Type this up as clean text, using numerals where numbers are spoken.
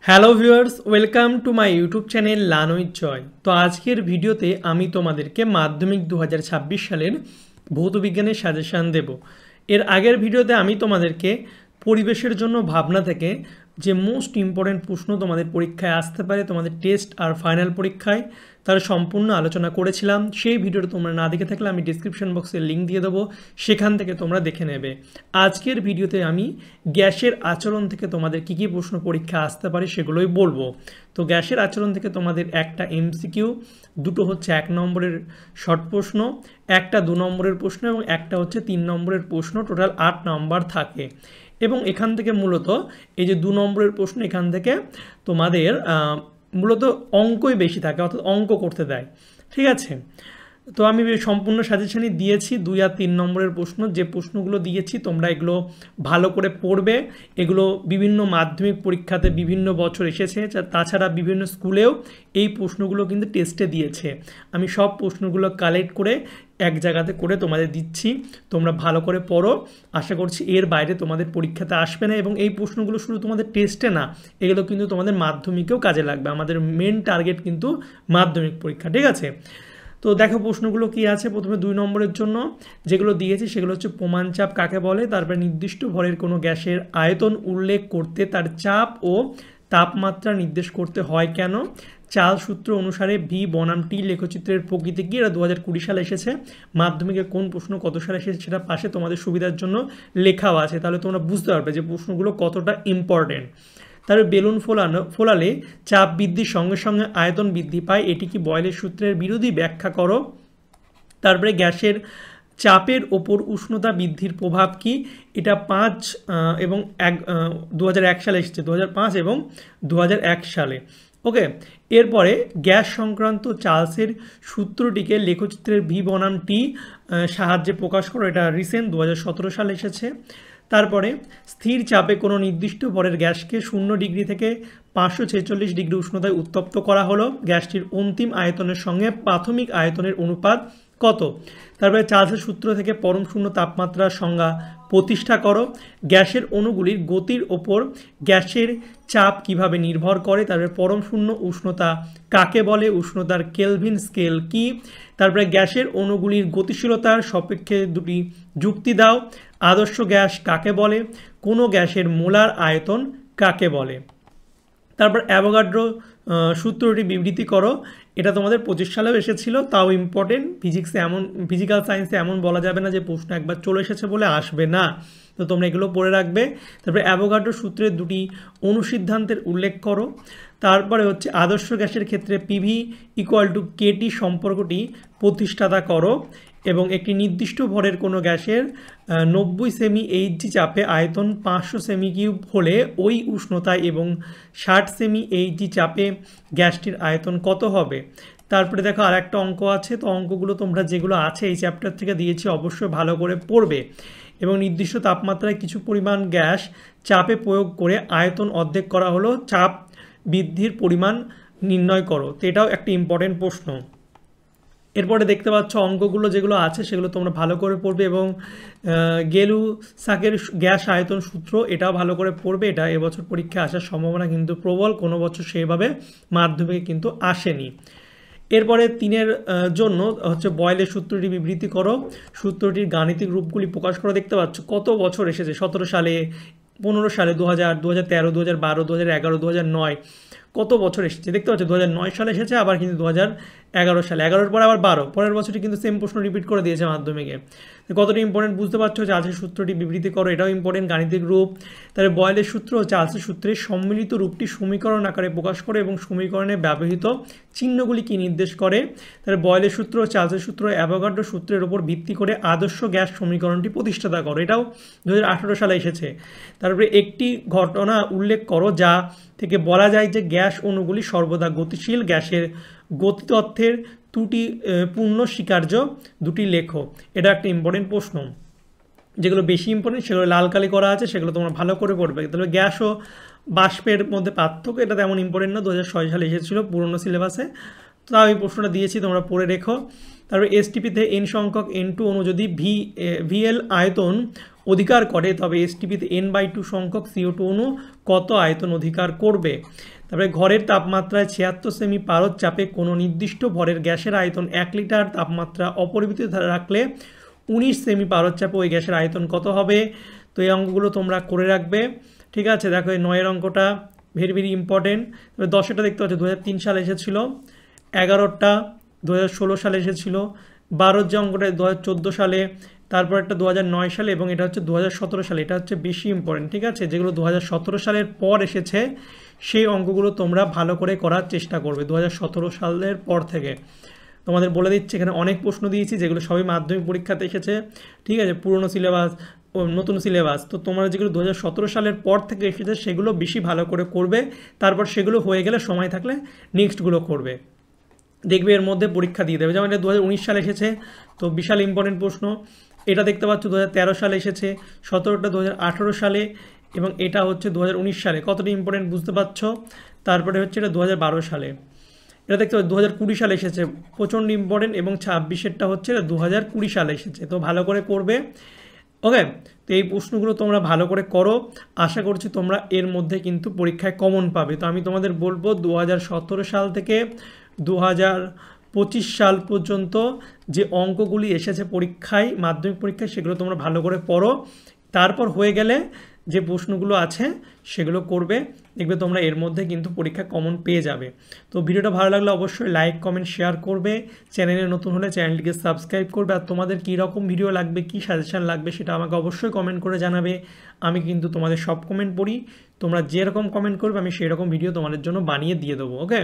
Hello viewers, welcome to my YouTube channel learn with Joy. তো আজকের ভিডিওতে আমি তোমাদেরকে মাধ্যমিক 2026 সালের ভৌত বিজ্ঞানের সাজেশান দেব। এর আগের ভিডিওতে আমি তোমাদেরকে পরিবেশের জন্য ভাবনা থেকে যে মোস্ট ইম্পর্ট্যান্ট প্রশ্ন তোমাদের পরীক্ষায় আসতে পারে তোমাদের টেস্ট আর ফাইনাল পরীক্ষায়, তার সম্পূর্ণ আলোচনা করেছিলাম। সেই ভিডিওটা তোমরা না দেখে থাকলে আমি ডিসক্রিপশন বক্সে লিঙ্ক দিয়ে দেবো, সেখান থেকে তোমরা দেখে নেবে। আজকের ভিডিওতে আমি গ্যাসের আচরণ থেকে তোমাদের কী কী প্রশ্ন পরীক্ষা আসতে পারে সেগুলোই বলবো। তো গ্যাসের আচরণ থেকে তোমাদের একটা এমসিকিউ, দুটো হচ্ছে 1 নম্বরের শর্ট প্রশ্ন, একটা 2 নম্বরের প্রশ্ন এবং একটা হচ্ছে 3 নম্বরের প্রশ্ন, টোটাল 8 নম্বর থাকে। এবং এখান থেকে মূলত এই যে 2 নম্বরের প্রশ্ন, এখান থেকে তোমাদের মূলত অঙ্কই বেশি থাকে, অর্থাৎ অঙ্ক করতে দেয়। ঠিক আছে, তো আমি সম্পূর্ণ সাজেশনই দিয়েছি 2 আর 3 নম্বরের প্রশ্ন। যে প্রশ্নগুলো দিয়েছি তোমরা এগুলো ভালো করে পড়বে। এগুলো বিভিন্ন মাধ্যমিক পরীক্ষাতে বিভিন্ন বছর এসেছে, তাছাড়া বিভিন্ন স্কুলেও এই প্রশ্নগুলো কিন্তু টেস্টে দিয়েছে। আমি সব প্রশ্নগুলো কালেক্ট করে এক জায়গাতে করে তোমাদের দিচ্ছি, তোমরা ভালো করে পড়ো। আশা করছি এর বাইরে তোমাদের পরীক্ষাতে আসবে না, এবং এই প্রশ্নগুলো শুধু তোমাদের টেস্টে না, এগুলো কিন্তু তোমাদের মাধ্যমিকেও কাজে লাগবে। আমাদের মেন টার্গেট কিন্তু মাধ্যমিক পরীক্ষা। ঠিক আছে, তো দেখো প্রশ্নগুলো কি আছে। প্রথমে 2 নম্বরের জন্য যেগুলো দিয়েছি সেগুলো হচ্ছে প্রমাণ চাপ কাকে বলে, তারপরে নির্দিষ্ট ভরের কোনো গ্যাসের আয়তন উল্লেখ করতে তার চাপ ও তাপমাত্রা নির্দেশ করতে হয় কেন, চাল সূত্র অনুসারে ভি বনাম টি লেখচিত্রের প্রকৃতি কি। এটা 2020 সালে এসেছে। মাধ্যমিকে কোন প্রশ্ন কত সালে এসেছে সেটা পাশে তোমাদের সুবিধার জন্য লেখাও আছে, তাহলে তোমরা বুঝতে পারবে যে প্রশ্নগুলো কতটা ইম্পর্টেন্ট। তারপরে বেলুন ফোলালে চাপ বৃদ্ধির সঙ্গে সঙ্গে আয়তন বৃদ্ধি পায়, এটি কি বয়েলের সূত্রের বিরোধী, ব্যাখ্যা করো। তারপরে গ্যাসের চাপের ওপর উষ্ণতা বৃদ্ধির প্রভাব কি, এটা 5 এবং 2001 সালে এসেছে, 2005 এবং 2001 সালে। ওকে, এরপরে গ্যাস সংক্রান্ত চার্লসের সূত্রটিকে লেখচিত্রের ভি বনাম টি সাহায্যে প্রকাশ করো, এটা রিসেন্ট 2017 সালে এসেছে। তারপরে স্থির চাপে কোনো নির্দিষ্ট ভরের গ্যাসকে 0 ডিগ্রি থেকে 546 ডিগ্রি উষ্ণতায় উত্তপ্ত করা হলো, গ্যাসটির অন্তিম আয়তনের সঙ্গে প্রাথমিক আয়তনের অনুপাত কত। তারপরে চার্লসের সূত্র থেকে পরম শূন্য তাপমাত্রার সংজ্ঞা প্রতিষ্ঠা করো, গ্যাসের অণুগুলির গতির ওপর গ্যাসের চাপ কিভাবে নির্ভর করে। তারপরে পরম শূন্য উষ্ণতা কাকে বলে, উষ্ণতার কেলভিন স্কেল কি। তারপরে গ্যাসের অণুগুলির গতিশীলতার সাপেক্ষে দুটি যুক্তি দাও, আদর্শ গ্যাস কাকে বলে, কোনো গ্যাসের মোলার আয়তন কাকে বলে। তারপর অ্যাভোগাড্রো সূত্রটি বিবৃতি করো, এটা তোমাদের 25 সালেও এসেছিল, তাও ইম্পর্টেন্ট। ফিজিক্যাল সায়েন্সে এমন বলা যাবে না যে প্রশ্ন একবার চলে এসেছে বলে আসবে না, তো তোমরা এগুলো পড়ে রাখবে। তারপরে অ্যাভোগাড্রো সূত্রের দুটি অনুসিদ্ধান্তের উল্লেখ করো। তারপরে হচ্ছে আদর্শ গ্যাসের ক্ষেত্রে পিভি ইকুয়াল টু কেটি সম্পর্কটি প্রতিষ্ঠাতা করো, এবং একটি নির্দিষ্ট ভরের কোনো গ্যাসের 90 সেমি এইচজি চাপে আয়তন 500 সেমি কিউব হলে ওই উষ্ণতায় এবং 60 সেমি এইচজি চাপে গ্যাসটির আয়তন কত হবে। তারপরে দেখো আর একটা অঙ্ক আছে, তো অঙ্কগুলো তোমরা যেগুলো আছে এই চ্যাপ্টার থেকে দিয়েছি অবশ্যই ভালো করে পড়বে। এবং নির্দিষ্ট তাপমাত্রায় কিছু পরিমাণ গ্যাস চাপে প্রয়োগ করে আয়তন অর্ধেক করা হলো, চাপ বৃদ্ধির পরিমাণ নির্ণয় করো। তো এটাও একটা ইম্পর্টেন্ট প্রশ্ন। এরপরে দেখতে পাচ্ছ অঙ্কগুলো যেগুলো আছে সেগুলো তোমরা ভালো করে পড়বে, এবং গেলুসাকের গ্যাস আয়তন সূত্র এটাও ভালো করে পড়বে। এটা এবছর পরীক্ষায় আসার সম্ভাবনা কিন্তু প্রবল, কোনো বছর সেইভাবে মাধ্যমিকে কিন্তু আসেনি। এরপরে 3-এর জন্য হচ্ছে বয়েলের সূত্রটি বিবৃতি করো, সূত্রটির গাণিতিক রূপগুলি প্রকাশ করো। দেখতে পাচ্ছ কত বছর এসেছে, 17 সালে, 15 সালে, 2000, 2013, 2012, 2011, 2009, কত বছর এসেছে। দেখতে পাচ্ছ 2009 সালে এসেছে, আবার কিন্তু 2011 সালে, 11-এর পরে আবার 12, পরের বছরটি কিন্তু সেম প্রশ্ন রিপিট করে দিয়েছে মাধ্যমিকে। কতটা ইম্পর্টেন্ট বুঝতে পারছো। চার্লসের সূত্রটি বিবৃতি করো, এটাও ইম্পর্টেন্ট গাণিতিক রূপ। তাহলে বয়েলের সূত্র ও চার্লসের সূত্রের সম্মিলিত রূপটি সমীকরণ আকারে প্রকাশ করে এবং সমীকরণে ব্যবহৃত চিহ্নগুলি কি নির্দেশ করে। তাহলে বয়েলের সূত্র ও চার্লসের সূত্র অ্যাভোগাড্রো সূত্রের উপর ভিত্তি করে আদর্শ গ্যাস সমীকরণটি প্রতিষ্ঠাতা করো, এটাও 2018 সালে এসেছে। তারপরে একটি ঘটনা উল্লেখ করো যা থেকে বলা যায় যে গ্যাস অণুগুলি সর্বদা গতিশীল, গ্যাসের গতিতত্ত্বের ত্রুটি পূর্ণ স্বীকার্য দুটি লেখো। এটা একটা ইম্পর্টেন্ট প্রশ্ন। যেগুলো বেশি ইম্পর্টেন্ট সেগুলো লাল কালি করা আছে, সেগুলো তোমরা ভালো করে পড়বে। তাহলে গ্যাস ও বাষ্পের মধ্যে পার্থক্য, এটা তেমন ইম্পর্টেন্ট না, 2006 সালে এসেছিলো পুরনো সিলেবাসে, তো আমি প্রশ্নটা দিয়েছি, তোমরা পড়ে রেখো। তারপরে এসটিপিতে এন সংখ্যক N2 অণু যদি ভিএল আয়তন অধিকার করে তবে এসটিপিতে N/2 সংখ্যক CO2 অণু কত আয়তন অধিকার করবে। তারপরে ঘরের তাপমাত্রায় 76 সেমি পারদ চাপে কোনো নির্দিষ্ট ভরের গ্যাসের আয়তন 1 লিটার তাপমাত্রা অপরিবর্তিত রাখলে 19 সেমি পারদ চাপে ওই গ্যাসের আয়তন কত হবে। তো এই অঙ্কগুলো তোমরা করে রাখবে, ঠিক আছে। দেখো এই 9 অঙ্কটা ভেরি ভেরি ইম্পর্টেন্ট। তবে 10টা দেখতে পাচ্ছ 2003 সালে এসেছিলো, 11টা 2016 সালে এসেছিলো, 12 যে অঙ্কটা 2014 সালে, তারপর একটা 2009 সালে এবং এটা হচ্ছে 2017 সালে। এটা হচ্ছে বেশি ইম্পর্টেন্ট, ঠিক আছে। যেগুলো 2017 সালের পর এসেছে সেই অঙ্কগুলো তোমরা ভালো করে করার চেষ্টা করবে 2017 সালের পর থেকে। তোমাদের বলে দিচ্ছি এখানে অনেক প্রশ্ন দিয়েছি যেগুলো সবই মাধ্যমিক পরীক্ষাতে এসেছে, ঠিক আছে। পুরনো সিলেবাস ও নতুন সিলেবাস, তো তোমরা যেগুলো 2017 সালের পর থেকে এসেছে সেগুলো বেশি ভালো করে করবে। তারপর সেগুলো হয়ে গেলে সময় থাকলে নেক্সটগুলো করবে, দেখবে এর মধ্যে পরীক্ষা দিয়ে দেবে। যেমন এটা 2019 সালে এসেছে, তো বিশাল ইম্পর্টেন্ট প্রশ্ন। এটা দেখতে পাচ্ছ 2013 সালে এসেছে, 17টা 2018 সালে এবং এটা হচ্ছে 2019 সালে। কতটা ইম্পর্টেন্ট বুঝতে পারছো। তারপরে হচ্ছে এটা 2012 সালে। এটা দেখতে পাচ্ছ 2020 সালে এসেছে, প্রচণ্ড ইম্পর্টেন্ট। এবং 26এরটা হচ্ছে এটা 2020 সালে এসেছে। তো ভালো করে করবে, ওকে। তো এই প্রশ্নগুলো তোমরা ভালো করে করো, আশা করছি তোমরা এর মধ্যে কিন্তু পরীক্ষায় কমন পাবে। তো আমি তোমাদের বলবো 2017 সাল থেকে 2025 সাল পর্যন্ত যে অঙ্কগুলি এসেছে পরীক্ষায়, মাধ্যমিক পরীক্ষায়, সেগুলো তোমরা ভালো করে পড়ো। তারপর হয়ে গেলে যে প্রশ্নগুলো আছে সেগুলো করবে, দেখবে তোমরা এর মধ্যে কিন্তু পরীক্ষা কমন পেয়ে যাবে। তো ভিডিওটা ভালো লাগলে অবশ্যই লাইক কমেন্ট শেয়ার করবে, চ্যানেলে নতুন হলে চ্যানেলটিকে সাবস্ক্রাইব করবে। আর তোমাদের কী রকম ভিডিও লাগবে, কী সাজেশান লাগবে সেটা আমাকে অবশ্যই কমেন্ট করে জানাবে। আমি কিন্তু তোমাদের সব কমেন্ট পড়ি, তোমরা যেরকম কমেন্ট করবে আমি সেই রকম ভিডিও তোমাদের জন্য বানিয়ে দিয়ে দেবো, ওকে।